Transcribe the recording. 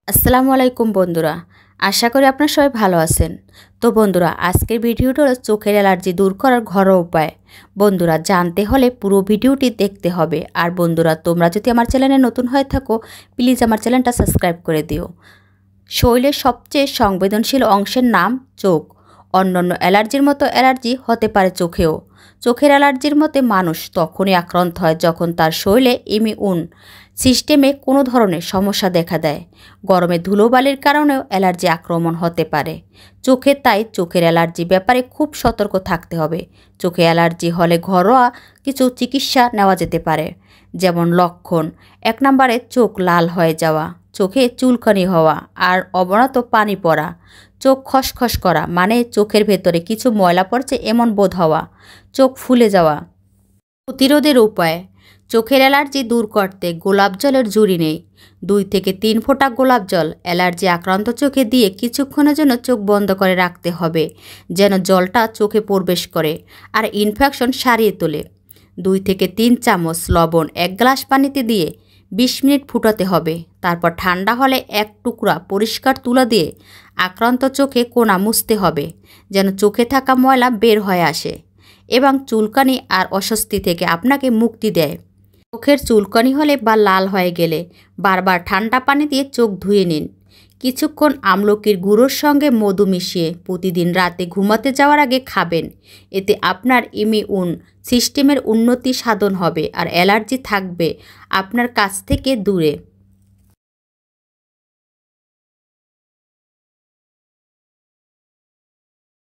আসসালামু আলাইকুম বন্ধুরা, আশা করি আপনারা সবাই ভালো আছেন। তো বন্ধুরা, আজকের ভিডিওটা হলো চোখের অ্যালার্জি দূর করার ঘরোয়া উপায়। বন্ধুরা, জানতে হলে পুরো ভিডিওটি দেখতে হবে। আর বন্ধুরা, তোমরা যদি আমার চ্যানেলে নতুন হয়ে থাকো, প্লিজ আমার চ্যানেলটা সাবস্ক্রাইব করে দিও। শরীরের সবচেয়ে সংবেদনশীল অংশের নাম চোখ। অন্যান্য অ্যালার্জির মতো অ্যালার্জি হতে পারে চোখেও। চোখের অ্যালার্জির মতে মানুষ তখনই আক্রান্ত হয় যখন তার শরীরে ইমিউন সিস্টেমে কোনো ধরনের সমস্যা দেখা দেয়। গরমে ধুলোবালির কারণেও অ্যালার্জি আক্রমণ হতে পারে চোখে, তাই চোখের অ্যালার্জি ব্যাপারে খুব সতর্ক থাকতে হবে। চোখে অ্যালার্জি হলে ঘরোয়া কিছু চিকিৎসা নেওয়া যেতে পারে। যেমন লক্ষণ: 1 নম্বরে চোখ লাল হয়ে যাওয়া, চোখে চুলকানি হওয়া আর অবনত পানি পড়া, চোখ খসখস করা মানে চোখের ভেতরে কিছু ময়লা পড়ছে এমন বোধ হওয়া, চোখ ফুলে যাওয়া। প্রতিরোধের উপায়: চোখের অ্যালার্জি দূর করতে গোলাপ জলের জুড়ি নেই। 2 থেকে 3 ফোঁটা গোলাপ জল অ্যালার্জি আক্রান্ত চোখে দিয়ে কিছুক্ষণের জন্য চোখ বন্ধ করে রাখতে হবে, যেন জলটা চোখে প্রবেশ করে আর ইনফেকশন সারিয়ে তোলে। 2 থেকে 3 চামচ লবণ 1 গ্লাস পানিতে দিয়ে 20 মিনিট ফুটাতে হবে। তারপর ঠান্ডা হলে 1 টুকরা পরিষ্কার তুলা দিয়ে আক্রান্ত চোখে কোনা মুছতে হবে, যেন চোখে থাকা ময়লা বের হয়ে আসে এবং চুলকানি আর অস্বস্তি থেকে আপনাকে মুক্তি দেয়। চোখের চুলকানি হলে বা লাল হয়ে গেলে বারবার ঠান্ডা পানি দিয়ে চোখ ধুয়ে নিন। কিছুক্ষণ আমলকির গুঁড়োর সঙ্গে মধু মিশিয়ে প্রতিদিন রাতে ঘুমাতে যাওয়ার আগে খাবেন। এতে আপনার ইমিউন সিস্টেমের উন্নতি সাধন হবে আর অ্যালার্জি থাকবে আপনার কাছ থেকে দূরে।